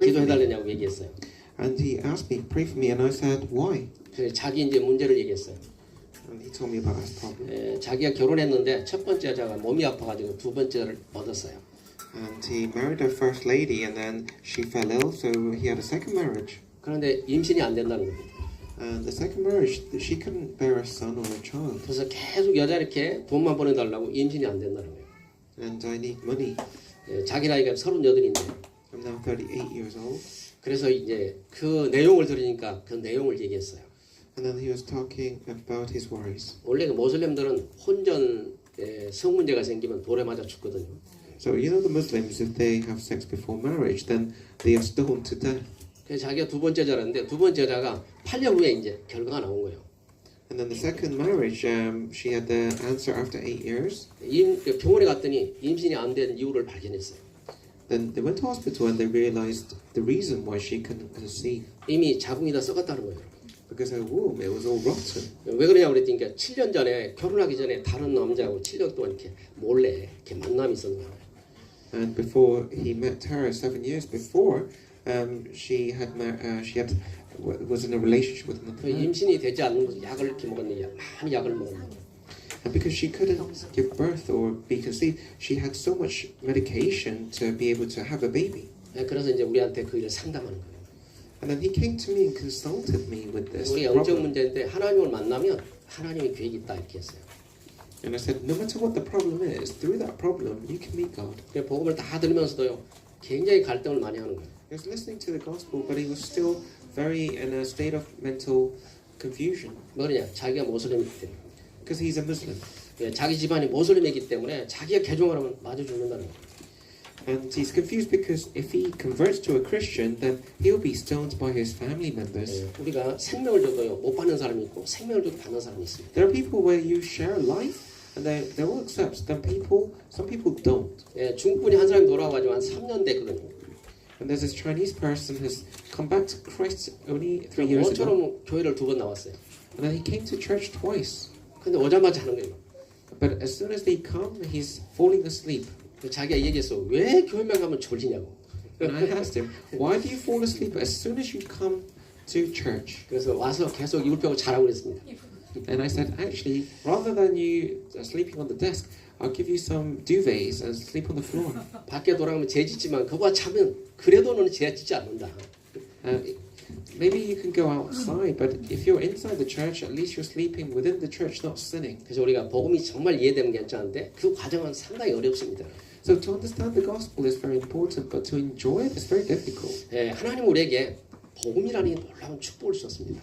기도해달라고 얘기했어요. And he asked me, pray for me, and I said, why? 그래서 자기 이제 문제를 얘기했어요. And he told me about his problem. 자기가 결혼했는데 첫 번째 여자가 몸이 아파가지고 두 번째를 얻었어요. And he married a first lady, and then she fell ill, so he had a second marriage. 그런데 임신이 안 된다는 겁니다. And the second marriage, she couldn't bear a son or a child. 그래서 계속 여자 이렇게 돈만 보내달라고 임신이 안 된다는 거예요. And I need money. 자기 나이가 38인데. I'm now 38 years old. 그래서 이제 그 내용을 들으니까 그 내용을 얘기했어요. And then he was talking about his worries. 원래 그 모슬렘들은 혼전 성 문제가 생기면 돌에 맞아 죽거든요. So you know the Muslims, if they have sex before marriage, then they are stoned to death. 그래서 자기가 두 번째 여자인데 두 번째 여자가 8년 후에 이제 결과가 나온 거예요. And then the second marriage, she had the answer after 8 years. 병원에 갔더니 임신이 안 된 이유를 발견했어요. Then they went to hospital and they realized the reason why she couldn't conceive. 이미 자궁이 다 썩었다는 거예요. Because her womb, it was all rotten. 왜 그러냐고 그랬더니 7년 전에 결혼하기 전에 다른 남자하고 7년 동안 이렇게 몰래 이렇게 만남이 있었는 거예요. And before he met her, 7 years before, she was in a relationship with another man. 임신이 되지 않는 약을 이렇게 먹었는데 많이 약을 먹었는데. And because she couldn't give birth or be conceived, she had so much medication to be able to have a baby. 그래서 이제 우리한테 그 일을 상담하는 거예요. And then he came to me and consulted me with this 우리 영적 problem. 문제인데 하나님을 만나면 하나님의 계획이 있다 이렇게 했어요. And I said, no matter what the problem is, through that problem, you can meet God. 복음을 다 들으면서도요, 굉장히 갈등을 많이 하는 거예요. He was listening to the gospel, but he was still very in a state of mental confusion. 뭐냐? 자기가 모슬렘이기 때문에. Because he's a Muslim. 자기 집안이 모슬렘이기 때문에 자기가 개종을 하면 맞아 죽는다는 거예요. And he's confused because if he converts to a Christian, then he'll be stoned by his family members. 우리가 생명을 줘도요, 못 받는 사람이 있고 생명을 줘도 받는 사람이 있습니다. There are people where you share life, and they will accept. Then some people don't. 중국분이 한 사람이 돌아와가지고 한 3년 됐거든요. And there's this Chinese person who's come back to Christ only 3 years ago. 어처럼 교회를 2번 나왔어요. And then he came to church twice. 근데 오자마자 하는 거예요. But as soon as they come, he's falling asleep. 자기가 얘기했어. 왜 교회만 가면 졸리냐고. And I asked him, why do you fall asleep as soon as you come to church? 그래서 와서 계속 이불 펴고 자라고 그랬습니다. And I said, actually, rather than you sleeping on the desk, I'll give you some duvets and sleep on the floor. 밖에 돌아가면 죄 짓지만 그거와 차면 그래도 너는 죄 짓지 않는다. Maybe you can go outside, but if you're inside the church, at least you're sleeping within the church, not sinning. 그래서 우리가 복음이 정말 이해되면 괜찮은데 그 과정은 상당히 어렵습니다. So to understand the gospel is very important, but to enjoy it is very difficult. 하나님 우리에게 복음이라는 놀라운 축복을 주셨습니다.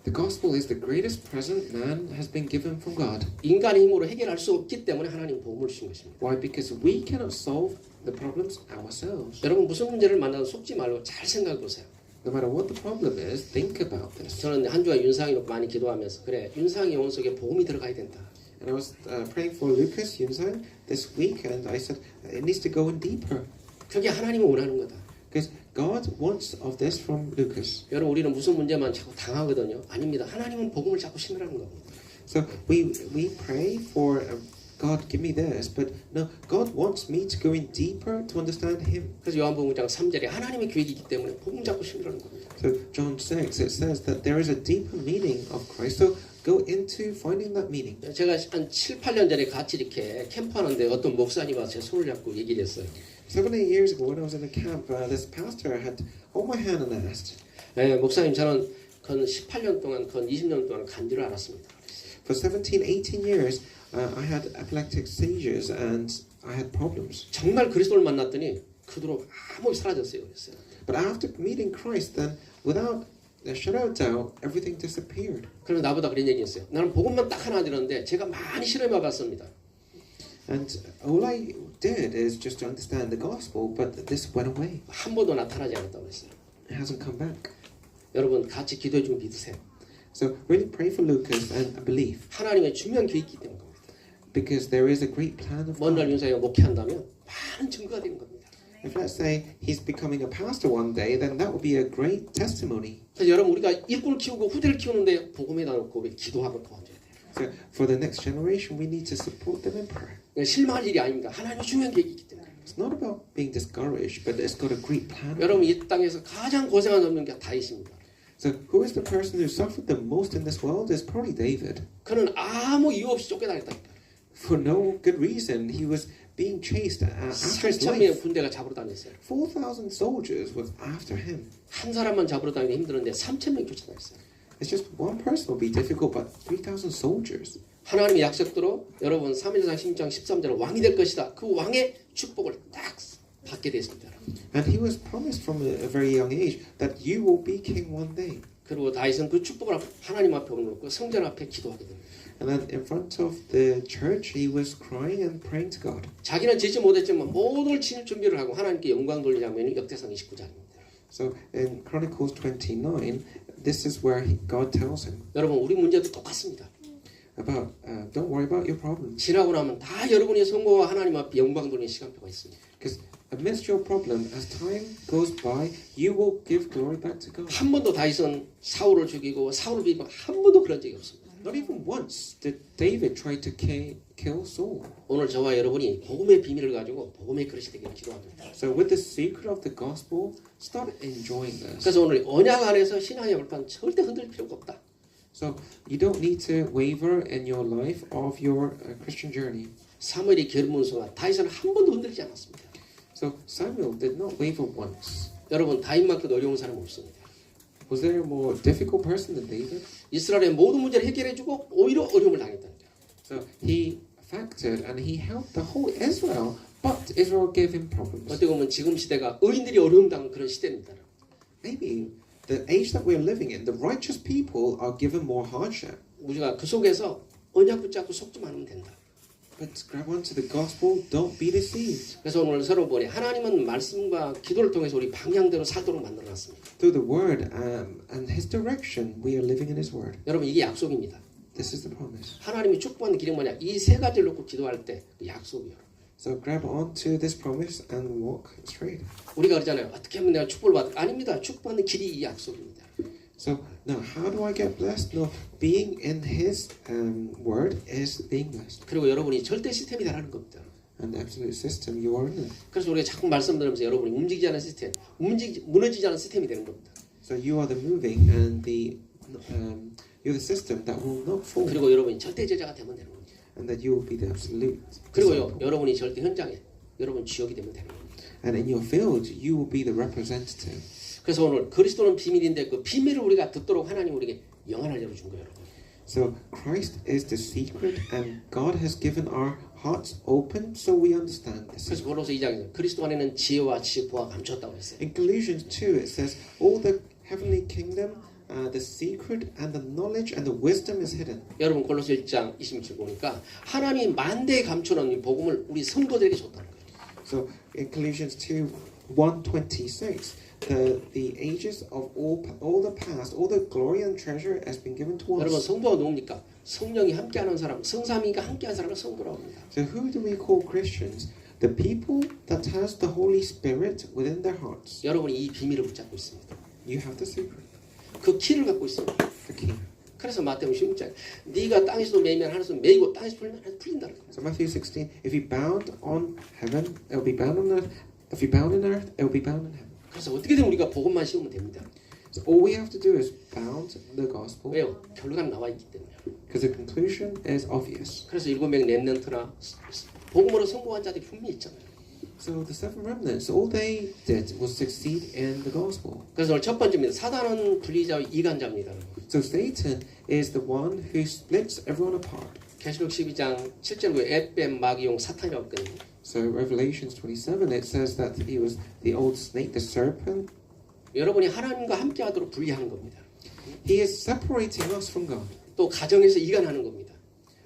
The gospel is the greatest present man has been given from God. 인간의 힘으로 해결할 수 없기 때문에 하나님 복음을 주신 것입니다. Why? Because we cannot solve the problems ourselves. 여러분 무슨 문제를 만나도 속지 말고 잘 생각해 보세요. No matter what the problem is, think about this. 저는 한 주간 윤상이 놓고 많이 기도하면서 그래 윤상이 영혼 속에 복음이 들어가야 된다. And I was praying for Lucas Yunsan this week, and I said it needs to go in deeper. 그게 하나님이 원하는 거다. Because God wants of this from Lucas. 여러분 우리는 무슨 문제만 자꾸 당하거든요. 아닙니다. 하나님은 복음을 자꾸 심으라는 겁니다. So we pray for God give me this, but no, God wants me to go in deeper to understand Him. 그래서 요한복음 5장 3절에 하나님의 계획이기 때문에 복음 자꾸 심으라는 겁니다. So John 6 it says that there is a deeper meaning of Christ. So go into finding that meaning. 제가 한 7, 8년 전에 같이 이렇게 캠프하는데 어떤 목사님이 와서 제 손을 잡고 얘기를 했어요. 7, 8 years ago when I was in a camp, this pastor had hold my hand and asked, 목사님 저는 건 18년 동안, 건 20년 동안 간질을 앓았습니다. For 17, 18 years, I had epileptic seizures and I had problems. 정말 그리스도를 만났더니 그대로 아무 사라졌어요. 그랬어요. But after meeting Christ, then without a shadow of doubt, everything disappeared. 그래서 나보다 그런 얘기했어요. 나는 복음만 딱 하나 들었는데 제가 많이 실험해 봤습니다. And all I did is just to understand the gospel, but this went away. 한 번도 나타나지 않았다고 그랬어요. It hasn't come back. 여러분 같이 기도해 주면 믿으세요. So really pray for Lucas and believe. 하나님의 중요한 계획이기 때문에 겁니다. Because there is a great plan of 먼 날 God. 윤사이가 목회한다면 많은 증거가 되는 겁니다. If let's say he's becoming a pastor one day, then that will be a great testimony. 그래서 여러분 우리가 일꾼을 키우고 후대를 키우는데 복음에다 놓고 우리 기도하고 도와줘야 돼요. So for the next generation, we need to support them in prayer. 실망할 일이 아닙니다. 하나님의 중요한 계획이기 때문에. It's not about being discouraged, but it's got a great plan. 여러분 이 땅에서 가장 고생한 놈은 다윗입니다. So who is the person who suffered the most in this world? Is probably David. 그는 아무 이유 없이 쫓겨다녔다니까. For no good reason, he was being chased after his 3,000명의 life. 군대가 잡으러 다녔어요. 4,000 soldiers was after him. 한 사람만 잡으러 다니기 힘들었는데 3,000명이 쫓아다녔어요. It's just one person will be difficult, but 3,000 soldiers. 하나님의 약속대로 여러분 3일상 16장 13절은 왕이 될 것이다. 그 왕의 축복을 딱 받게 됐습니다. And he was promised from a very young age that you will be king one day. 그리고 다윗은 그 축복을 하나님 앞에 올려놓고 성전 앞에 기도하게 됩니다. And then in front of the church, he was crying and praying to God. 자기는 짓지 못했지만 모든 걸 지을 준비를 하고 하나님께 영광 돌리는 장면이 역대상 29장입니다. So in Chronicles 29, this is where God tells him 여러분 우리 문제도 똑같습니다. about don't worry about your problems. 지나고 나면 다 여러분의 성공과 하나님 앞에 영광 돌리는 시간표가 있습니다. Because amidst your problem, as time goes by, you will give glory back to God. 한 번도 다윗은 사울을 죽이고 사울을 비비고 한 번도 그런 적이 없습니다. Not even once did David try to kill Saul. 오늘 저와 여러분이 복음의 비밀을 가지고 복음의 그릇이 되기를 기도합니다. So with the secret of the gospel, start enjoying this. 그래서 오늘 언약 안에서 신앙의 발판 절대 흔들 필요가 없다. So you don't need to waver in your life of your Christian journey. 사무엘이 결문서가 다윗은 한 번도 흔들리지 않았습니다. So Samuel did not waver once. 여러분 다윗만큼 어려운 사람은 없습니다. Was there a more difficult person than David? 이스라엘의 모든 문제를 해결해주고 오히려 어려움을 당했다는 거예요. So he factored and he helped the whole Israel, but Israel gave him problems. 어떻게 보면 지금 시대가 의인들이 어려움 당한 그런 시대입니다. Maybe the age that we're living in, the righteous people are given more hardship. 우리가 그 속에서 언약 붙잡고 속지 않으면 된다. But grab onto the gospel, don't be deceived. 그래서 오늘 서로 보니 하나님은 말씀과 기도를 통해서 우리 방향대로 살도록 만들어놨습니다. Through the word and his direction, we are living in his word. 여러분 이게 약속입니다. This is the promise. 하나님이 축복하는 길은 뭐냐? 이 세 가지를 놓고 기도할 때 그 약속이에요. So grab onto this promise and walk straight. 우리가 그러잖아요. 어떻게 하면 내가 축복을 받을까? 아닙니다. 축복하는 길이 이 약속입니다. So now, how do I get blessed? No, being in His word is being blessed. 그리고 여러분이 절대 시스템이 되라는 겁니다. And the absolute system, you are in it. 그래서 우리가 자꾸 말씀드리면서 여러분이 움직이지 않은 시스템, 무너지지 않은 시스템이 되는 겁니다. So you are the moving and you're the system that will not fall, 그리고 여러분이 절대 제자가 되면 되는 겁니다. and that you will be the absolute. 그리고요, disciple. 여러분이 절대 현장에 여러분 주역이 되면 되는 겁니다. And in your field, you will be the representative. 그래서 오늘 그리스도는 비밀인데 그 비밀을 우리가 듣도록 하나님 우리에게 영안을 열어준 거예요, 여러분. So Christ is the secret, and God has given our hearts open so we understand this. 그래서 고로서 2장에서 그리스도 안에는 지혜와 지식과 감췄다고 했어요. In Colossians 2, it says, all the heavenly kingdom, the secret and the knowledge and the wisdom is hidden. 여러분 골로새 1장 26절 보니까 하나님이 만대에 감춰놓은 이 복음을 우리 성도들에게 줬다는 거예요. So in Colossians 2, 1:26, the ages of all the past, all the glory and treasure has been given to 여러분 us. 성도가 누굽니까? 성령이 함께하는 사람, 성삼위가 함께하는 사람을 성도라고 합니다. So who do we call Christians? The people that has the Holy Spirit within their hearts. 여러분이 이 비밀을 붙잡고 있습니다. You have the secret, 그 키를 갖고 있습니다. the key. 그래서 마태복음 16장 네가 땅에서도 매이면 하늘에서 매이고 땅에서 풀면 하늘에서 풀린다는 거예요. So Matthew 16, if you bound on heaven, it will be bound on earth. If you bound in earth, it will be bound in heaven. 그래서 어떻게든 우리가 복음만 씌우면 됩니다. So all we have to do is bound the gospel, 왜요? 결과가 나와 있기 때문에. because the conclusion is obvious. 그래서 7명 렘넌트나 복음으로 성공한 자들이 분명히 있잖아요. So the seven remnants, all they did was succeed in the gospel. 그래서 오늘 첫 번째입니다. 사단은 분리자와 이간자입니다. So Satan is the one who splits everyone apart. 계시록 12장 7절 에뱀 마귀용 사탄이라고 했거든요. So Revelations 27, it says that he was the old snake, the serpent. 여러분이 하나님과 함께하도록 분리하는 겁니다. He is separating us from God. 또 가정에서 이간하는 겁니다.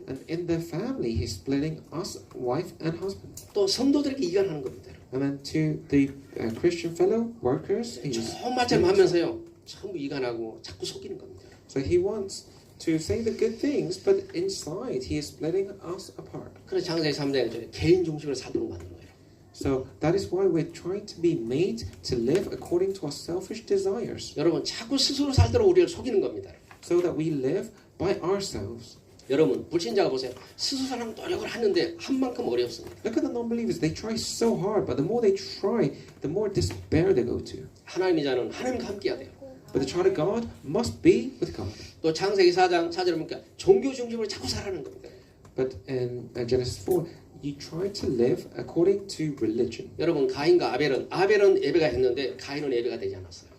And in the family, he's splitting us, wife and husband. 또 성도들에게 이간하는 겁니다. And then to the Christian fellow workers, he's 좋은 말씀 하면서요. 전부 이간하고 자꾸 속이는 겁니다. so he wants to say the good things, but inside he is splitting us apart. 그래서 장세기 3장에 개인 중심으로 살도록 만든 거예요. So that is why we're trying to be made to live according to our selfish desires, 여러분 자꾸 스스로 살도록 우리를 속이는 겁니다. so that we live by ourselves. 여러분 불신자가 보세요. 스스로랑 노력을 하는데 한 만큼 어렵습니다. Look at the non-believers. They try so hard, but the more they try, the more despair they go to. 하나님의 자는 하나님과 함께해야 돼요. But the child of God must be with God. 또 창세기 4장 4절에 보니까 종교 중심으로 자꾸 살아가는 겁니다. But in Genesis 4, you try to live according to religion. 여러분 가인과 아벨은 예배가 했는데 가인은 예배가 되지 않았어요.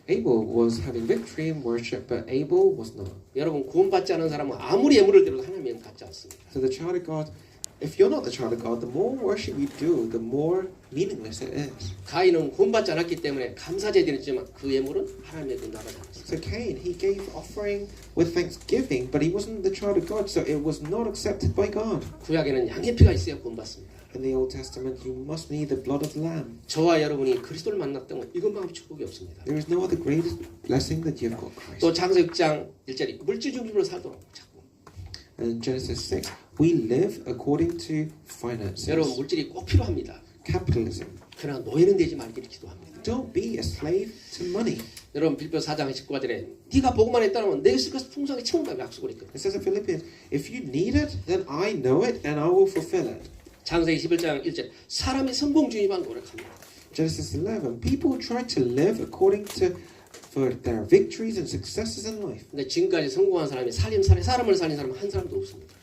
Abel was having victory in worship, but Abel was not. 여러분 구원받지 않은 사람은 아무리 예물을 드려도 하나님은 갖지 않습니다. So the child of God, if you're not the child of God, the more worship you do, the more meaningless it is. 가인은 구원받지 않았기 때문에 감사제 드렸지만 그 예물은 하나님에게 나가지 않았어요. So Cain, he gave offering with thanksgiving, but he wasn't the child of God, so it was not accepted by God. 구약에는 양의 피가 있어야 구원받습니다. In the Old Testament, you must need the blood of the lamb. 저와 여러분이 그리스도를 만났다면 이것만큼 축복이 없습니다. There is no other greatest blessing that you've got Christ. 또 창세기 6장 1절이 물질 중심으로 살도록 자꾸. And in Genesis 6, we live according to finances. 여러분 물질이 꼭 필요합니다. Capitalism. 그러나 노예는 되지 말기를 기도합니다. Don't be a slave to money. 여러분 빌립보 4장 19절에 네가 보고만 했다면 내가 쓸 것을 풍성하게 채운다고 약속을 했거든요. It says in Philippians, if you need it, then I know it and I will fulfill it. 창세기 11장 1절 사람이 성공주의만 노력합니다. Genesis 11, people try to live according to for their victories and successes in life. 근데 지금까지 성공한 사람이 사람을 살린 사람은 한 사람도 없습니다.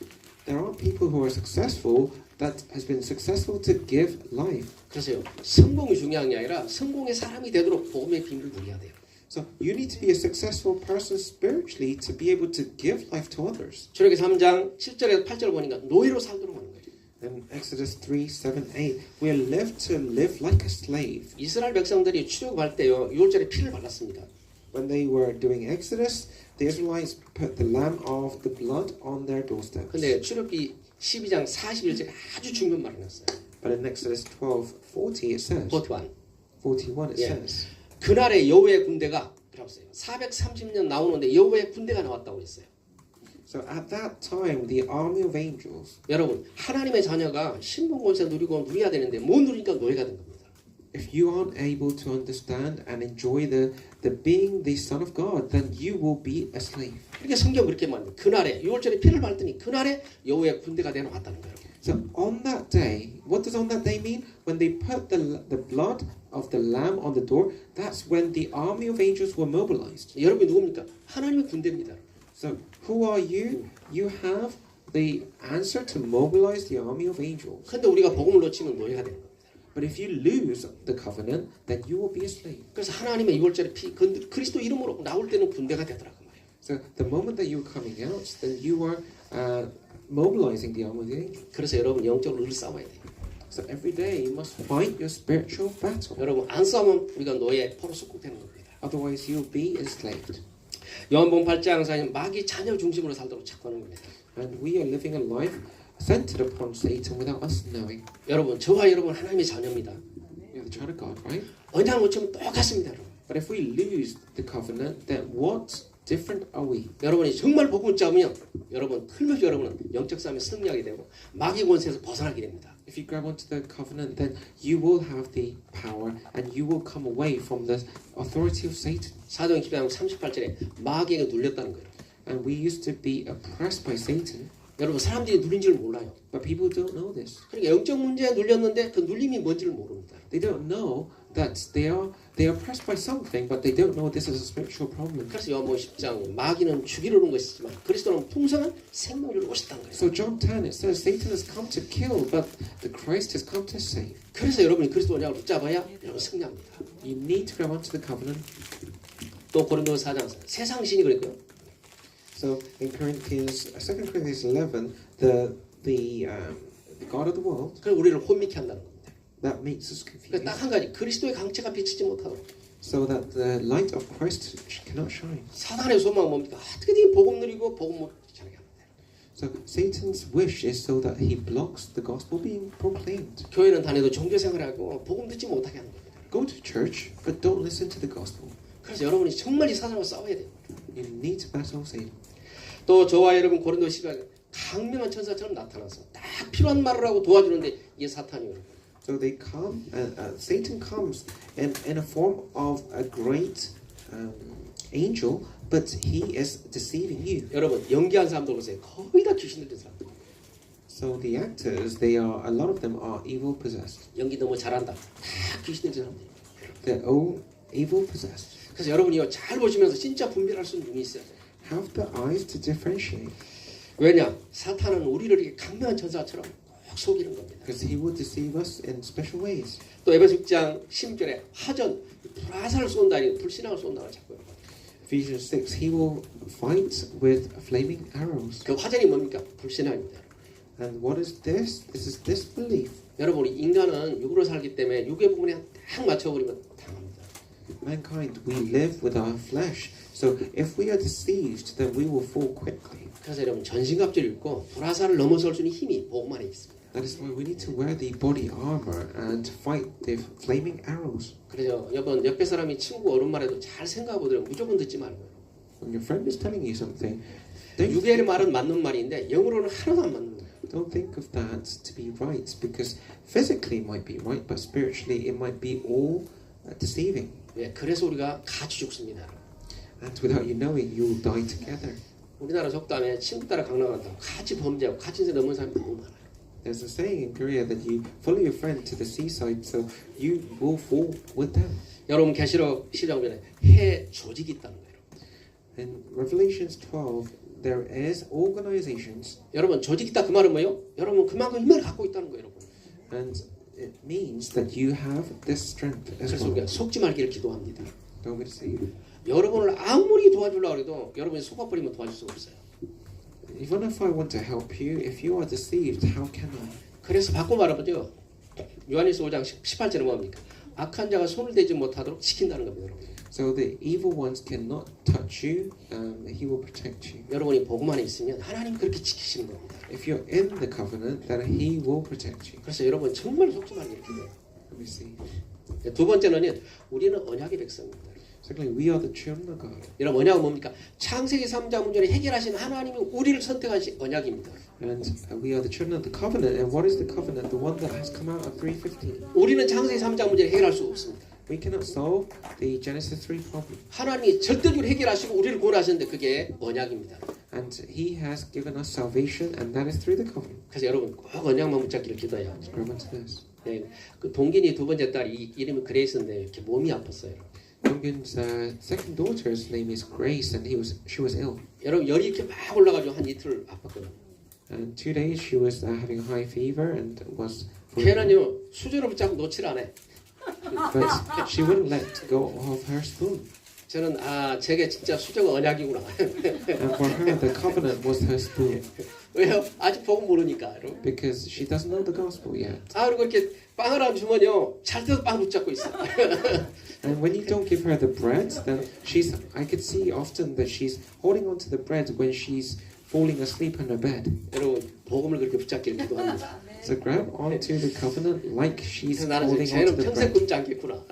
There are people who are successful that has been successful to give life. 그래서요 성공이 중요한 게 아니라 성공의 사람이 되도록 복음의 비밀을 누려야 돼요. So you need to be a successful person spiritually to be able to give life to others. 출애굽기 3장 7절에서 8절 보니까 노예로 살도록 하는 거예요. In Exodus 3, 7, 8, we are left to live like a slave. 이스라엘 백성들이 출애굽할 때요 6월절에 피를 발랐습니다. When they were doing Exodus, the Israelites put the lamb of the blood on their doorsteps. 근데 출애굽기 12장 41절에 아주 중요한 말을 했어요. But in Exodus 12:40 it says, 41 it Yeah. says, 그날에 여호와의 군대가 라고 써요. 430년 나오는데 여호와의 군대가 나왔다고 했어요. so at that time the army of angels. 여러분 하나님의 자녀가 신분 권세 누리고 누려야 되는데 못 누리니까 노예가 된 겁니다. If you aren't able to understand and enjoy the being the son of God, then you will be a slave. 이렇게 성경 그렇게 말합니다. 그날에 6월절에 피를 발더니 그날에 여호와의 군대가 내려왔다는 거예요. So on that day, what does on that day mean? When they put the blood of the lamb on the door, that's when the army of angels were mobilized. 여러분이 누굽니까? 하나님의 군대입니다. So who are you? You have the answer to mobilize the army of angels. 근데 우리가 복음을 놓치면 노예가 되는 겁니다. But if you lose the covenant, then you will be a slave. 그래서 하나님의 6월절에 피 그리스도 이름으로 나올 때는 군대가 되더라고요. So the moment that you are coming out, then you are mobilizing the army of the angels. 그래서 여러분 영적으로 늘 싸워야 돼요. So every day you must fight your spiritual battle. 여러분 안 싸우면 우리가 노예 포로 속국되는 겁니다. Otherwise you'll be enslaved. 요한복음 8장 4절 마귀 자녀 중심으로 살도록 착하는 겁니다. And we are living a life centered upon Satan without us knowing. 여러분 저와 여러분 하나님의 자녀입니다. We are the child of God, right? 언약 놓치면 똑같습니다. 여러분. But if we lose the covenant, then what different are we? 여러분이 정말 복음을 잡으면 여러분 틀림없이 여러분은 영적 싸움에 승리하게 되고 마귀 권세에서 벗어나게 됩니다. If you grab onto the covenant, then you will have the power and you will come away from the authority of Satan. 사도행 10장 38절에 마귀에게 눌렸다는 거예요. And we used to be oppressed by Satan, 여러분 사람들이 눌린 줄 몰라요. but people don't know this. 그러니까 영적 문제에 눌렸는데 그 눌림이 뭔지를 모릅니다. They don't know that they are oppressed by something, but they don't know this is a spiritual problem. 그래서 요한복음 10장 마귀는 죽이려 오는 것이지만 그리스도는 풍성한 생명을 오셨다는 거예요. So John 10 it says Satan has come to kill, but the Christ has come to save. 그래서 여러분이 그리스도 언약을 붙잡아야 여러분 승리합니다. You need to grab onto the covenant. 또 고린도서 4장 세상 신이 그랬고요. So in Corinthians, 2 Corinthians 11, the God of the world 그래서 우리를 혼미케 한다는 겁니다. that makes us 그래서 confused, 딱 한 가지 그리스도의 강체가 비치지 못하도록. so that the light of Christ cannot shine. 사단의 소망은 뭡니까? 어떻게든 복음 누리고 복음 못 전하게 합니다. So Satan's wish is so that he blocks the gospel being proclaimed. 교회는 다녀도 종교 생활하고 복음 듣지 못하게 하는 겁니다. Go to church, but don't listen to the gospel. 그래서 여러분이 정말 이 사단과 싸워야 돼요. You need to battle Satan. 또 저와 여러분 고린도 10장 강명한 천사처럼 나타나서 딱 필요한 말을 하고 도와주는데 이게 사탄이에요. So they come, Satan comes in a form of a great angel but he is deceiving you. 여러분 연기한 사람들 보세요. 거의 다 귀신 들린 사람. So the actors, they are a lot of them are evil possessed. 연기 너무 잘한다. 다 귀신 들린 사람들. They're all evil possessed. 그래서 여러분이 잘 보시면서 진짜 분별할 수 있는 눈이 있어야 돼요. Have the eyes to differentiate. 왜냐? 사탄은 우리를 이렇게 강력한 전사처럼 꼭 속이는 겁니다. Because he will deceive us in special ways. 또 에베소 6장 16절에 화전, 불화살을 쏜다니 불신앙을 쏜다고 자꾸. Ephesians 6, he will fight with flaming arrows. 그 화전이 뭡니까? 불신앙입니다. And what is this? This is disbelief. 여러분 인간은 육으로 살기 때문에 육의 부분에 딱 맞춰버리면 당합니다. Mankind, we live with our flesh. So if we are deceived, then we will fall quickly. 그래서 여러분 전신갑주를 입고 불화살을 넘어설 수 있는 힘이 복음 안에 있습니다. That is why we need to wear the body armor and fight the flaming arrows. 그래서 여러분 옆에 사람이 친구 어른 말해도 잘 생각해보더라도 무조건 듣지 말고요. When your friend is telling you something, don't 육의 말은 맞는 말인데 영으로는 하나도 안 맞는 거예요. don't think of that to be right, because physically it might be right, but spiritually it might be all deceiving. 예, 그래서 우리가 같이 죽습니다. And without you knowing, you will die together. 우리나라 속담에 친구 따라 강남한다고 같이 범죄하고 같이 인생 넘는 사람이 너무 많아요. There's a saying in Korea that you follow your friend to the seaside, so you will fall with them. 여러분 계시록 10장면에 해 조직이 있다는 거예요. In Revelations 12, there is organizations, 여러분 조직 있다 그 말은 뭐예요? 여러분 그만큼 힘을 갖고 있다는 거예요, 여러분. and it means that you have this strength as 그래서 well. 우리가 속지 말기를 기도합니다. Don't be deceived. 여러분을 아무리 도와주려고 해도 여러분이 속아버리면 도와줄 수가 없어요. Even if I want to help you, if you are deceived, how can I? 그래서 바꿔 말하면요. 요한일서 5장 18절은 뭡니까? 악한 자가 손을 대지 못하도록 지킨다는 겁니다, 여러분. So the evil ones cannot touch you, he will protect you. 여러분이 복음 안에 있으면 하나님 그렇게 지키시는 겁니다. If you're in the covenant, then he will protect you. 그래서 여러분 정말 속지 말기를 기도해요. Let me see. 두 번째는요. 우리는 언약의 백성입니다. Secondly, we are the children of God. 여러분 언약은 뭡니까? 창세기 3장 문제를 해결하신 하나님이 우리를 선택하신 언약입니다. And we are the children of the covenant. And what is the covenant? The one that has come out of 3:15. 우리는 창세기 3장 문제를 해결할 수 없습니다. We cannot solve the Genesis 3 problem. 하나님이 절대적으로 해결하시고 우리를 구원하셨는데 그게 언약입니다. And he has given us salvation, and that is through the covenant. 그래서 여러분 꼭 언약만 붙잡기를 기도해요. Let's grab onto this. 네, 그 동gin이 두 번째 딸 이름이 그레이스인데 이렇게 몸이 아팠어요. Duncan's second daughter's name is Grace, and she was ill. 여러분 열이 이렇게 막 올라가지고 한 이틀 아팠거든요. And 2 days she was having high fever and was. 걔는요 수저를 붙잡고 놓지를 않아요. But she wouldn't let go of her spoon. 저는 제게 진짜 수저가 언약이구나. And for her, the covenant was her spoon. 왜요? 아직 복음 모르니까. 여러분. Because she doesn't know the gospel yet. 그리고 이렇게 빵을 안 주면요 잘 때도 빵 붙잡고 있어. And when you don't give her the bread, then I could see often that she's holding on to the bread when she's falling asleep on her bed. 여러분 복음을 그렇게 붙잡기를 기도합니다. So grab onto the covenant like she's 그래서 나는 holding 쟤는 onto the 평생 bread. 굶지 않겠구나.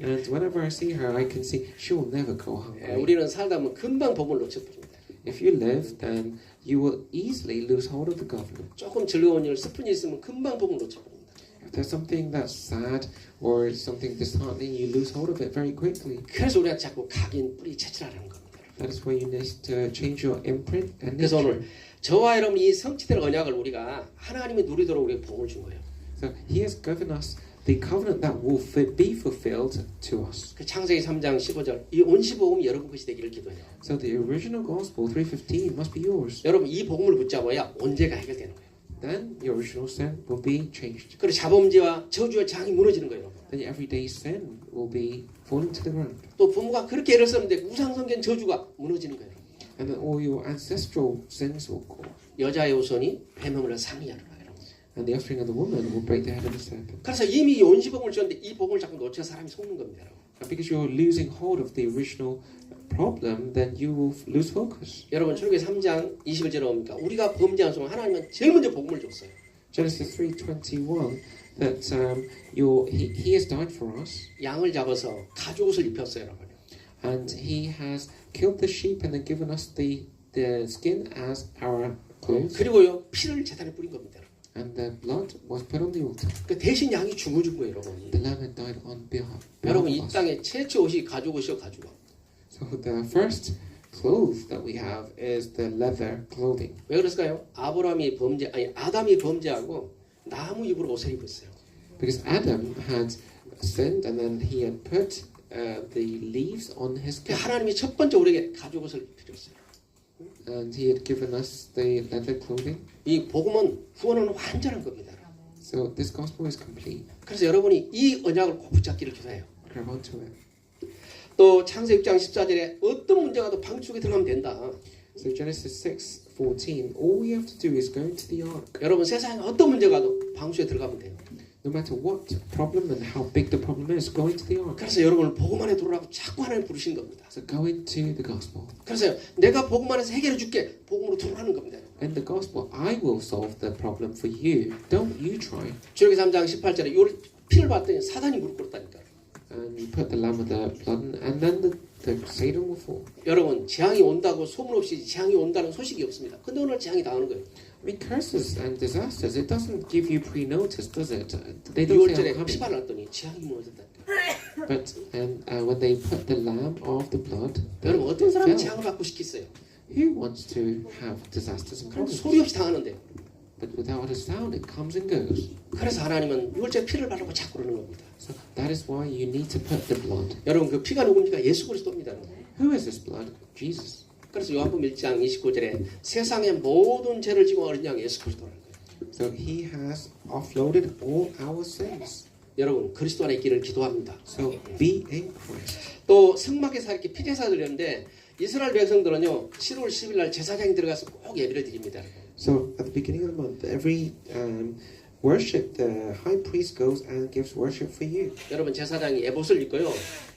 And whenever I see her, I can see she will never go hungry. 우리는 살다 보면 금방 복음을 놓쳐버립니다. If you live, then you will easily lose hold of the covenant. 조금 즐거운 일, 스푼이 있으면 금방 복음을 놓쳐버립니다. If there's something that's sad or something disheartening, you lose hold of it very quickly. 그래서 우리가 자꾸 각인 뿌리 채취하라는 겁니다. That is why you need to change your imprint and 그래서 nature. 오늘 저와 여러분 이 성취될 언약을 우리가 하나님이 누리도록 우리가 복을 준 거예요. So he has given us the covenant that will be fulfilled to us. 그 창세기 3장 15절 이 온시복음이 여러분 것이 되기를 기도해요. So the original gospel 3:15 must be yours. 여러분 이 복음을 붙잡아야 언제가 해결되는 거예요. Then your original sin will be changed. 그리고 자범죄와 저주와 장이 무너지는 거예요. 여러분. Then your everyday sin will be falling to the ground. 또 부모가 그렇게 애를 썼는데 우상성견 저주가 무너지는 거예요. And then all your ancestral sins will go. 여자의 후손이 뱀을 상의하는 거예요. And the offspring of the woman will break the head of the serpent. 그래서 이미 이 온시복음을 줬는데 이 복음을 자꾸 놓쳐 사람이 속는 겁니다. 여러분. And because you're losing hold of the original problem, then you will lose focus. 여러분 출애굽기 3장 21절에 뭡니까? 우리가 범죄한 순간 하나님은 제일 먼저 복음을 줬어요. Genesis 3:21 that he has died for us. 양을 잡아서 가죽옷을 입혔어요, 여러분. And he has killed the sheep and then given us the skin as our clothes. 그리고요 피를 제단에 뿌린 겁니다. And the blood was put on the altar. 그 대신 양이 죽어준 거예요, 여러분. The lamb had died on behalf 여러분 of 이 us. 땅에 최초 옷이 가죽옷이요, 가죽옷. So the first clothes that we have is the leather clothing. 왜 그랬을까요? 아담이 범죄하고 나무 잎으로 옷을 입었어요. Because Adam had sinned and then he had put the leaves on his cap. 하나님이 첫 번째 우리에게 가죽 옷을 입혀줬어요. And he had given us the leather clothing. 이 복음은 구원은 완전한 겁니다. So this gospel is complete. 그래서 여러분이 이 언약을 꼭 붙잡기를 기도해요. Grab onto it. 또 창세기 6장 14절에 어떤 문제가 도 방 속에 들어가면 된다. So Genesis 6:14, all we have to do is go into the ark. 여러분 세상에 어떤 문제가 도 방 속에 들어가면 돼요. No matter what problem and how big the problem is, go into the ark. 그래서 여러분을 복음 안에 들어오라고 자꾸 하나님 부르신 겁니다. So go into the gospel. 그래서 내가 복음 안에서 해결해 줄게. 복음으로 들어오라는 겁니다. In the gospel, I will solve the problem for you. Don't you try. 출애굽기 3장 18절에 요 피를 봤더니 사단이 무릎 꿇었다니까. And you put the lamb with the blood, and then the Satan will fall. 여러분 재앙이 온다고 소문 없이 재앙이 온다는 소식이 없습니다. 근데 오늘 재앙이 당하는 거예요. I mean, curses and disasters, it doesn't give you pre-notice, does it? They don't say 6월절에 I'm 피 coming. 발랐더니 재앙이 무너졌다니까. But when they put the lamb of the blood, 여러분 어떤 사람은 fell. 재앙을 받고 싶겠어요? Who wants to have disasters and 그럼 problems? 소리 없이 당하는데. But without a sound, it comes and goes. 그래서 하나님은 6월절에 피를 바르고 자꾸 그러는 겁니다. So that is why you need to put the blood. 여러분 그 피가 누굽니까? 예수 그리스도입니다. Who is this blood? Jesus. 그래서 요한복음 1장 29절에 세상의 모든 죄를 지고 어린 양 예수 그리스도라는 거예요. So he has offloaded all our sins. 여러분 그리스도 안에 있기를 기도합니다. So be in Christ. 또 성막에서 이렇게 피제사 드렸는데 이스라엘 백성들은요 7월 10일 날 제사장이 들어가서 꼭 예배를 드립니다. So at the beginning of the month, every worship, the high priest goes and gives worship for you. 여러분 제사장이 에봇을 입고요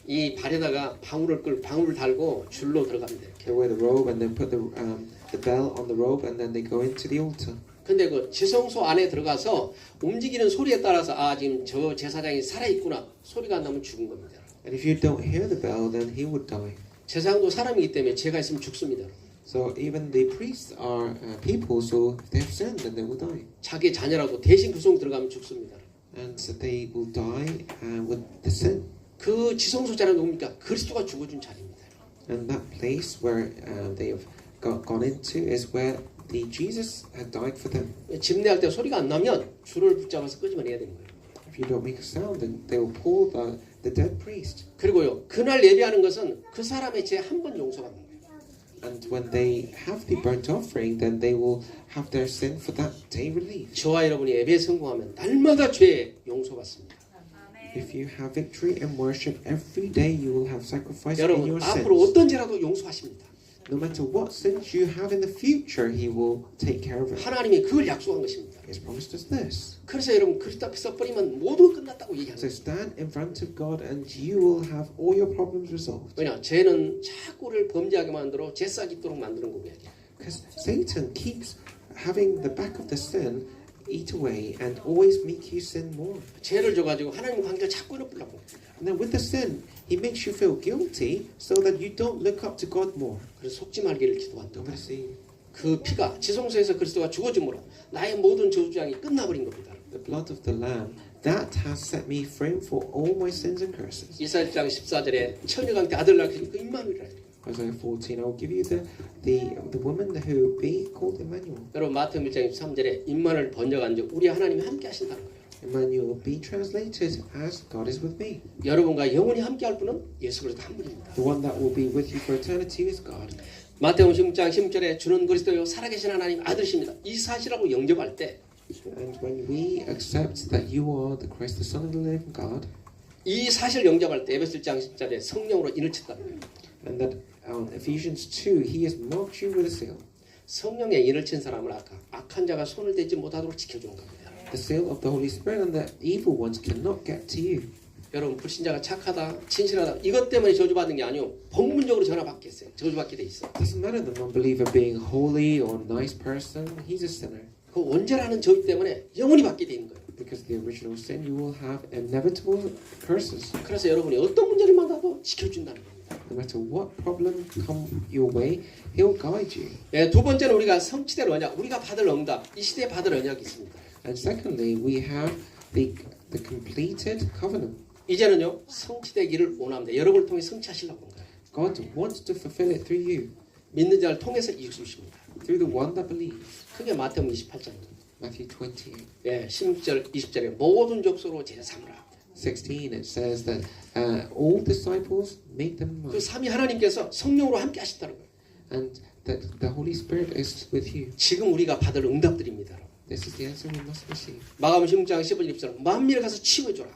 이 발에다가 방울을 달고 줄로 들어갑니다. 이렇게. They wear the robe and then put the bell on the robe and then they go into the altar. 근데 그 지성소 안에 들어가서 움직이는 소리에 따라서 아 지금 저 제사장이 살아 있구나 소리가 안 나면 죽은 겁니다. And if you don't hear the bell, then he would die. 제사장도 사람이기 때문에 죄가 있으면 죽습니다. So even the priests are people, so if they have sinned, then they will die. 자기 자녀라도 대신 구성 들어가면 죽습니다. And so they will die with the sin. 그 지성소 자리는 누굽니까? 그리스도가 죽어준 자리입니다. And that place where they have gone into is where the Jesus had died for them. 집례할 때 소리가 안 나면 줄을 붙잡아서 끄집어내야 되는 거예요. If you don't make a sound, then they will pull the dead priest. 그리고요 그날 예배하는 것은 그 사람의 죄 한 번 용서받는 거예요. And when they have the burnt offering, then they will have their sin for that day relieved. 저와 여러분이 예배에 성공하면 날마다 죄 용서받습니다. If you have victory in worship, every day you will have sacrifice in 여러분 your 앞으로 sins. 어떤 죄라도 용서하십니다. No matter what sins you have in the future, He will take care of it. 하나님이 그걸 약속한 것입니다. He has promised us this. 그래서 여러분 그리스도 앞에 서버리면 모두 끝났다고 얘기하는 So 거예요. stand in front of God and you will have all your problems resolved. 왜냐 죄는 자꾸 우리를 범죄하게 만들어 죄싹 있도록 만드는 거고요. Because Satan keeps having the back of the sin eat away and always make you sin more. 죄를 줘가지고 하나님 관계를 자꾸 잃어버리려고. And then with the sin, he makes you feel guilty so that you don't look up to God more. 그래서 속지 말기를 기도한다. Don't see 그 피가 지성소에서 그리스도가 죽어짐으로 나의 모든 저주장이 끝나버린 겁니다. the blood of the Lamb that has set me free for all my sins and curses. 이사야 1장 14절에 처녀강때 아들 낳기 그 임마누엘이라. Isaiah 14, I will give you the woman who be called Emmanuel. 여러분 마태복음 1장 23절에 임마누엘 번역한 즉 우리 하나님이 함께 하신다는 거예요. Emmanuel be translated as God is with me. 여러분과 영원히 함께 할 분은 예수 그리스도 한 분입니다. The one that will be with you for eternity is God. 마태복음 16장 16절에 주는 그리스도요 살아계신 하나님 아들이십니다. 이 사실하고 영접할 때 And when we accept that you are the Christ, the Son of the living God, 이 사실 영접할 때 에베소 1장 10절에 성령으로 인을 쳤다는 거예요. and that on Ephesians 2, He has marked you with a seal. 성령에 인을 친 사람을 악한 자가 손을 대지 못하도록 지켜주는 겁니다. The seal of the Holy Spirit, and the evil ones cannot get to you. 여러분 불신자가 착하다, 진실하다 이것 때문에 저주받는 게 아니요 본문적으로 전화받겠어요. 저주받게 돼 있어. It doesn't matter the non-believer being holy or nice person, he's a sinner. 그 원죄라는 저주 때문에 영원히 받게 돼 있는 거예요. Because the original sin, you will have inevitable curses. 그래서 여러분이 어떤 문제를 만나도 지켜준다는 겁니다. No matter what problem come your way, He'll guide you. 네, 두 번째는 우리가 성취될 언약, 우리가 받을 응답, 이 시대에 받을 언약이 있습니다. And secondly, we have the completed covenant. 이제는요 성취되기를 원합니다. 여러분을 통해 성취하시려고 한 거예요. God wants to fulfill it through you. 믿는 자를 통해서 이루십니다. through the one that believes. 그게 마태복음 28장입니다. Matthew 28. 예, 16절, 20절에 모든 족속으로 제자 삼으라. 16 it says that all disciples make them 그 mine, 삼위 하나님께서 성령으로 함께 하신다는 거예요. and that the Holy Spirit is with you. 지금 우리가 받을 응답들입니다. This is the answer we must receive. 마가복음 16장 15절 20절 만민을 가서 치유해줘라.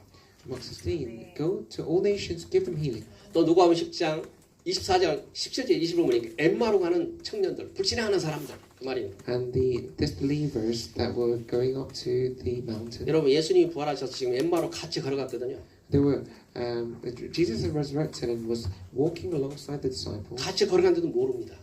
Mark 16, go to all nations, give them healing. 또 누가복음 10장 24장 17절 25절에 엠마로 가는 청년들, 불신앙하는 사람들 그 말이에요. And the disbelievers that were going up to the mountain, 여러분 예수님이 부활하셔서 지금 엠마로 같이 걸어갔거든요. they were Jesus had resurrected and was walking alongside the disciples. 같이 걸어간데도 모릅니다.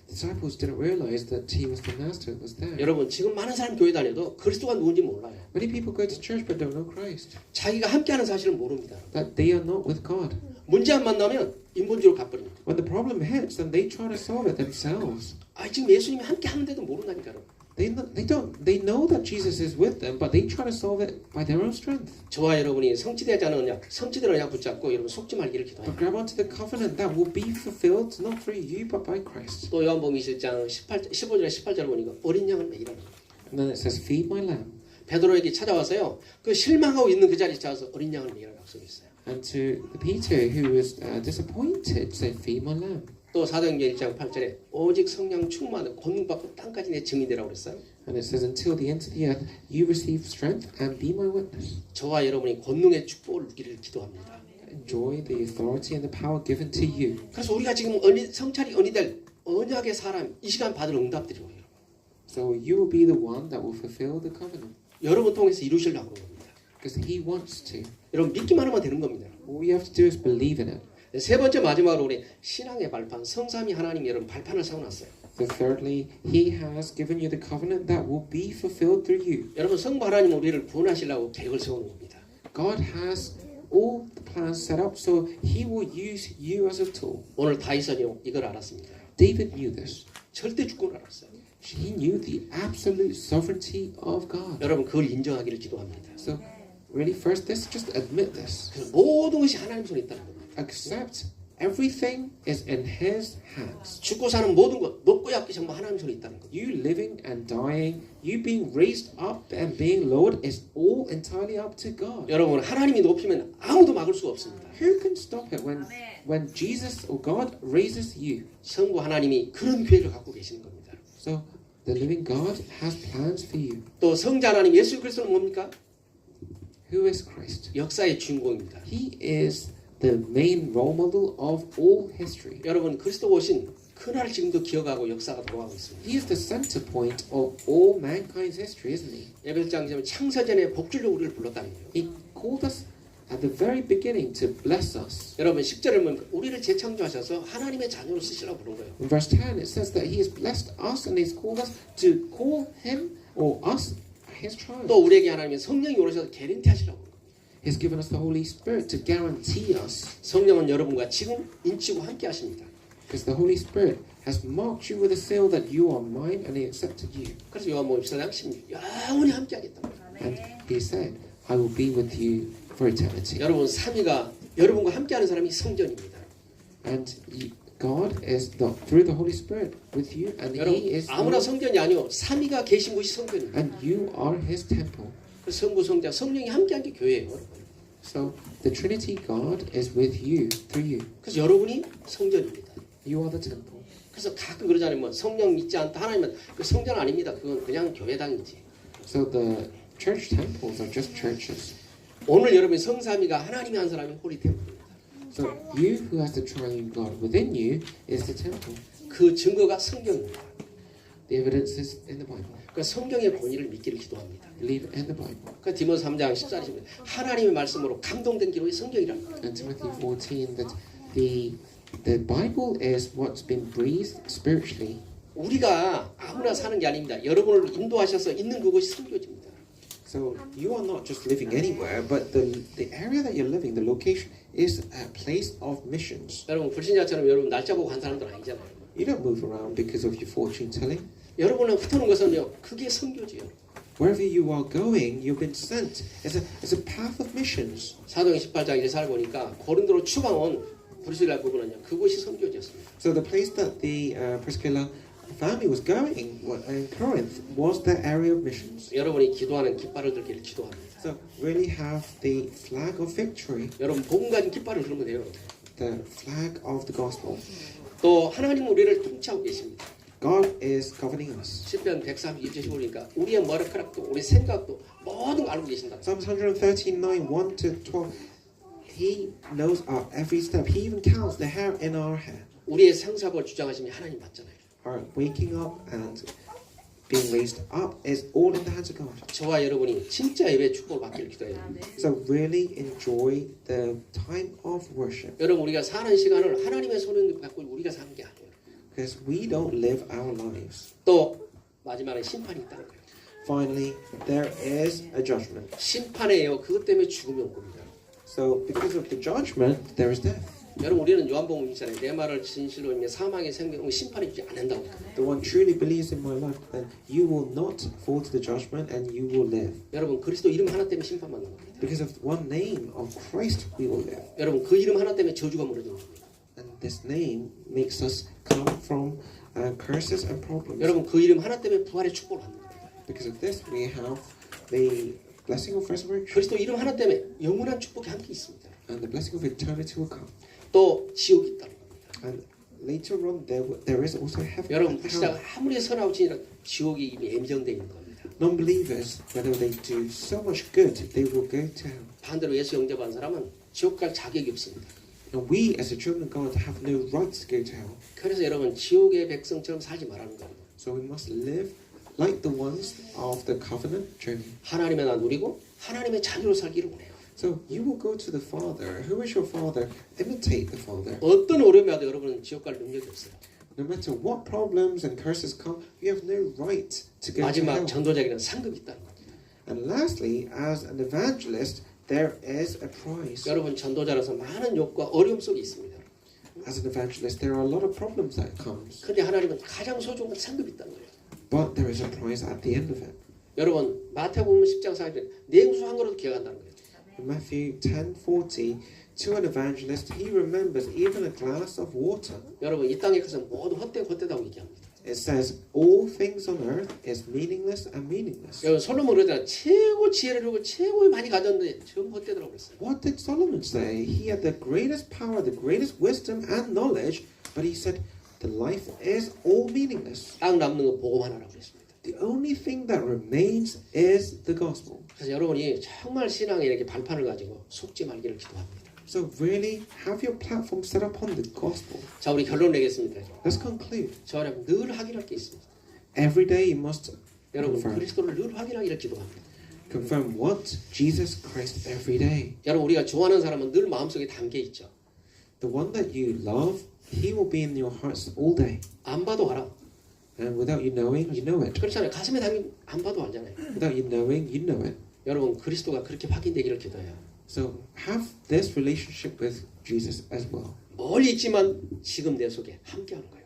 The disciples didn't realize that he was the master was there. 여러분 지금 많은 사람 교회 다녀도 그리스도가 누군지 몰라요. Many people go to church but don't know Christ. 자기가 함께하는 사실을 모릅니다. That they are not with God. 문제 안 만나면 인본주의로 가버립니다. When the problem hits, then they try to solve it themselves. 아 지금 예수님이 함께 하는데도 모른다니까요. They know that Jesus is with them, but they try to solve it by their own strength. 저와 여러분이 성취되지 않은 언약, 성취되는 언약 붙잡고 여러분 속지 말기를 기도해요. But grab onto the covenant that will be fulfilled not through you but by Christ. 또 요한복음 20장 15절에 18절 보니까 어린 양을 먹이라는 거예요. And then it says, "Feed my lamb." 베드로에게 찾아와서요. 그 실망하고 있는 그 자리에 찾아서 어린 양을 먹이라고 약속했어요. And to Peter, who was disappointed, said, "Feed my lamb." 또 사도행전 1장 8절에 오직 성령 충만을 권능받고 땅까지 내 증인되라고 그랬어요. And it says, "Until the end of the earth, you receive strength and be my witness." 저와 여러분이 권능의 축복을 누리기를 기도합니다. Enjoy the authority and the power given to you. 그래서 우리가 지금 성찰이 언니될 언약의 사람 이 시간 받을 응답들이에요. So you will be the one that will fulfill the covenant, 여러분 통해서 이루시려고 하는 겁니다. because He wants to. 여러분 믿기만 하면 되는 겁니다. All you have to do is believe in it. 세 번째 마지막으로 우리 신앙의 발판 성삼위 하나님 여러분 발판을 세워놨어요. So thirdly, He has given you the covenant that will be fulfilled through you. 여러분 성부 하나님은 우리를 구원하시려고 계획을 세우는 겁니다. God has all the plans set up, so He will use you as a tool. 오늘 다윗은 이걸 알았습니다. David knew this. 절대 주권을 알았어요. He knew the absolute sovereignty of God. 여러분 그걸 인정하기를 기도합니다. So really, first, let's just admit this. 그래서 모든 것이 하나님 손에 있다는 겁니다. Accept everything is in His hands. 죽고 사는 모든 것 높고 얕기 전부 하나님 손에 있다는 겁니다. You living and dying, you being raised up and being lowered is all entirely up to God. 여러분 하나님이 높이면 아무도 막을 수가 없습니다. Who can stop it when Jesus or God raises you? 성부 하나님이 그런 계획을 갖고 계시는 겁니다. So the living God has plans for you. 또 성자 하나님 예수 그리스도는 뭡니까? Who is Christ? 역사의 주인공입니다. He is the main role model of all history. 여러분 그리스도 오신 그날 지금도 기억하고 역사가 돌아가고 있습니다. He is the center point of all mankind's history, isn't he? 에베소장 창세전에 복주로 우리를 불렀다면요. He called us at the very beginning to bless us. 여러분 10절에 보면 우리를 재창조하셔서 하나님의 자녀로 쓰시라고 부른 거예요. In verse 10 it says that He has blessed us and He's called us to call Him or us His child. 또 우리에게 하나님의 성령이 오셔서 개런티 하시라고 부른 거예요. He's given us the Holy Spirit to guarantee us. 성령은 여러분과 지금 인치고 함께 하십니다. Because the Holy Spirit has marked you with a seal that you are mine and He accepted you. 그래서 요한복음 14장 16 영원히 함께 하겠다. And He said, I will be with you for eternity. 여러분 삼위가 여러분과 함께하는 사람이 성전입니다. And God is through the Holy Spirit with you, and He 여러분 is 아무나 your, 성전이 아니요 삼위가 계신 곳이 성전입니다. and you are His temple. 그래서 성부 성자 성령이 함께한 게 교회예요. So the Trinity God is with you through you. 그래서 여러분이 성전입니다. You are the temple. 그래서 가끔 그러잖아요. 뭐 성령 믿지 않다 하나님은 그 성전 아닙니다. 그건 그냥 교회당이지. So the church temples are just churches. 오늘 여러분 성삼위가 하나님이 한 사람이 홀리 템플입니다. So you who has the triune God within you is the temple. 그 증거가 성경입니다. The evidence is in the Bible. 그 성경의 본의를 믿기를 기도합니다. Believe in the Bible. 그 디모데 3장 14절에 하나님의 말씀으로 감동된 기록이 성경이라는 거예요. And Timothy 14 that the Bible is what's been breathed spiritually. 우리가 아무나 사는 게 아닙니다. 여러분을 인도하셔서 있는 그곳이 성교지입니다. So you are not just living anywhere, but the area that you're living, the location, is a place of missions. 여러분 불신자처럼 여러분 날짜 보고 간 사람들은 아니잖아요. You don't move around because of your fortune telling. 여러분을 흩어놓은 것은요, 그게 성교지요. Wherever you are going, you've been sent as a path of missions. 사도행 18장 1절 보니까 고린도로 추방온 브루실라 부분은요, 그곳이 성교지였습니다. So the place that the Priscilla family was going in Corinth was the area of missions. 여러분이 기도하는 깃발을 들기를 기도합니다. So really have the flag of victory, 여러분 복음 가진 깃발을 들면 돼요. the flag of the gospel. 또 하나님 우리를 통치하고 계십니다. God is governing us. 시편 132절 15니까 우리의 머리카락도 우리 생각도 모든 걸 알고 계신다. Psalms 139, 1 to 12. He knows our every step. He even counts the hair in our head. 우리의 생사를 주장하시면 하나님 맞잖아요. Our waking up and being raised up is all in the hands of God. 저와 여러분이 진짜 예배 축복을 받기를 기도해요. So really enjoy the time of worship, 여러분 우리가 사는 시간을 하나님의 손을 갖고 우리가 사는 게 아니에요. because we don't live our lives. 또 마지막에 심판이 있다는 거예요. Finally, there is a judgment. 심판이에요. 그것 때문에 죽음이 온 겁니다. So because of the judgment, there is death. 여러분 우리는 요한복음 있잖아요. 내 말을 진실로 믿으면 사망의 생명을 심판이 주지 않는다고. The one truly believes in my life, then you will not fall to the judgment and you will live. 여러분 그리스도 이름 하나 때문에 심판받는 겁니다. Because of one name of Christ, we will live. 여러분 그 이름 하나 때문에 저주가 무너지는 겁니다. And this name makes us come from curses and problems. 여러분 그 이름 하나 때문에 부활의 축복을 받는 겁니다. Because of this, we have the blessing of resurrection, 그리스도 이름 하나 때문에 영원한 축복이 함께 있습니다. and the blessing of eternity will come. 또 지옥이 있다는 겁니다. And later on, there is also heaven. 여러분 and 불신자가 hell. 아무리 선하고 지니라 지옥이 이미 예정되어 있는 겁니다. Non-believers, whether they do so much good, they will go to hell. 반대로 예수 영접한 사람은 지옥 갈 자격이 없습니다. And we, as the children of God, have no right to go to hell. 그래서 여러분 지옥의 백성처럼 살지 말라는 겁니다. So we must live like the ones of the covenant journey. 하나님의 나 누리고 하나님의 자녀로 살기를 원해요. So you will go to the Father. Who is your Father? Imitate the Father. 어떤 어려움이 와도 여러분은 지옥 갈 능력이 없어요. No matter what problems and curses come, you have no right to go to 마지막 hell. 전도자에게는 상급이 있다는 겁니다. And lastly, as an evangelist, there is a prize. 여러분 전도자라서 많은 욕과 어려움 속에 있습니다. As an evangelist, there are a lot of problems that comes, 그런데 하나님은 가장 소중한 상급이 있다는 거예요. but there is a prize at the end of it. 여러분 마태복음 10장 4절에 냉수 한 그릇 기억한다는 거예요. In Matthew 10:40, to an evangelist, he remembers even a glass of water. 여러분 이 땅에 가서 모두 헛되다고 얘기합니다. It says, all things on earth is meaningless and meaningless. 여러분 솔로몬 그러잖아요. 최고 지혜를 주고 최고 많이 가졌는데 전부 헛되더라고 그랬어요. What did Solomon say? He had the greatest power, the greatest wisdom and knowledge, but he said, the life is all meaningless. 딱 남는 건 복음 하나라고 그랬습니다. The only thing that remains is the gospel. 그래서 여러분이 정말 신앙에 이렇게 발판을 가지고 속지 말기를 기도합니다. So really have your platform set up on the gospel. 자 우리 결론 내겠습니다. Let's conclude. 저 여러분 늘 확인할 게 있습니다. Every day you must 여러분 confirm. 그리스도를 늘 확인하기를 기도합니다. Confirm what? Jesus Christ every day. 여러분 우리가 좋아하는 사람은 늘 마음속에 담겨 있죠. The one that you love, he will be in your hearts all day. 안 봐도 알아. And without you knowing, you know it. 그렇잖아요. 가슴에 담긴 안 봐도 알잖아요. Without you knowing, you know it. 여러분 그리스도가 그렇게 확인되기를 기도해요. So have this relationship with Jesus as well. 멀리 있지만 지금 내 속에 함께하는 거예요.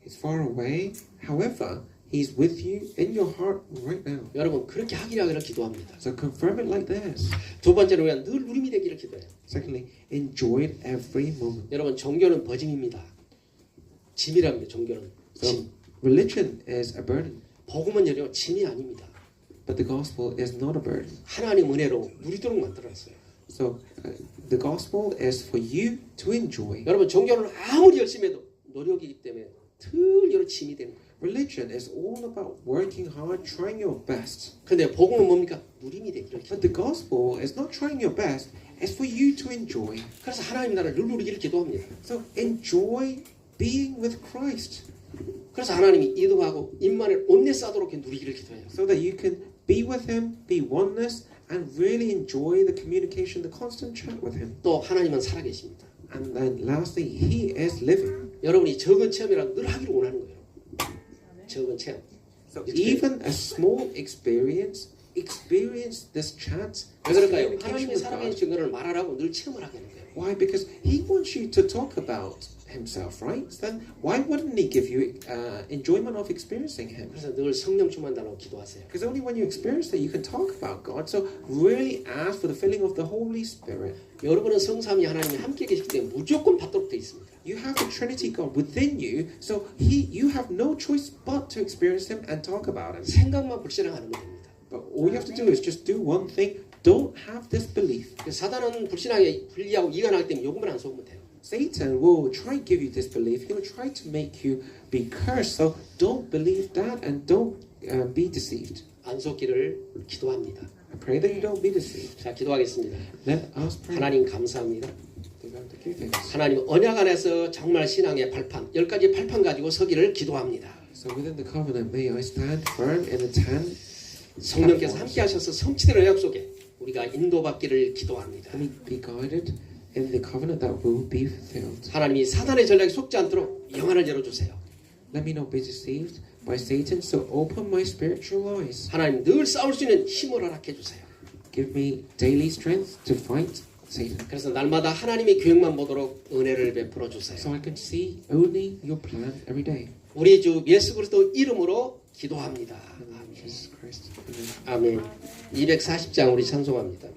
He's far away. However, he's with you in your heart right now. 여러분 그렇게 하기를 기도합니다. So confirm it like this. 두 번째로 우리가 늘 누림이 되기를 기도해요. Secondly, enjoy it every moment. 여러분 종교는 버짐입니다. 짐이랍니다. 종교는 So 짐. religion is a burden, 복음은 여러분 짐이 아닙니다. but the gospel is not a burden. 하나님 은혜로 누리도록 만들어놨어요. So the gospel is for you to enjoy. 여러분 종교는 아무리 열심히 해도 노력이기 때문에 늘 여러 짐이 되는 거예요. Religion is all about working hard, trying your best. 근데 복음은 뭡니까? 누림이 되기를 But 기도해요. the gospel is not trying your best, it's for you to enjoy. 그래서 하나님 나라를 늘 누리기를 기도합니다. So enjoy being with Christ 그래서 하나님이 이동하고 임만을 온내 쌓도록 누리기를 기도해요. so that you can be with Him, be oneness, and really enjoy the communication, the constant chat with Him. 또 하나님은 살아계십니다. And then lastly, He is living. 여러분이 적은 체험이라도 늘 하기를 원하는 거예요. 적은 체험. So even a small experience this chat, 왜 this 그럴까요? communication 하나님의 with 살아계신 God. 증거를 말하라고 늘 체험을 하게 하는 거예요. Why? Because He wants you to talk about himself, right? Then why wouldn't he give you enjoyment of experiencing him? 그래서 늘 성령 충만 달라고 기도하세요. Because only when you experience that you can talk about God. So really ask for the filling of the Holy Spirit. 여러분은 성삼위 하나님이 함께 계시기 때문에 무조건 받도록 되어 있습니다. You have the Trinity God within you, so you have no choice but to experience Him and talk about Him. 생각만 불신앙하는 겁니다. But all you have to do is just do one thing. Don't have this belief. 사단은 불신앙에 불리하고 이간하기 때문에 요금을 안 쏘면 돼요. Satan will try to give you this belief. He will try to make you be cursed. So don't believe that and don't be deceived. 안 속기를 기도합니다. I pray that you don't be deceived. 자, 기도하겠습니다. Let us pray. 하나님 감사합니다. Give thanks. 하나님 언약 안에서 정말 신앙의 발판 10가지 발판 가지고 서기를 기도합니다. So within the covenant, may I stand firm in the 10 성령께서 함께 하셔서 성취된 언약 속에 우리가 인도받기를 기도합니다. Let me be guided in the covenant that will be fulfilled. 하나님이 사단의 전략에 속지 않도록 영안을 열어주세요. Let me not be deceived by Satan, so open my spiritual eyes. 하나님 늘 싸울 수 있는 힘을 허락해 주세요. Give me daily strength to fight Satan, 그래서 날마다 하나님의 계획만 보도록 은혜를 베풀어 주세요. so I can see only your plan every day. 우리 주 예수 그리스도 이름으로 기도합니다. In the name of Jesus Christ. Amen. 아멘. 240장 우리 찬송합니다.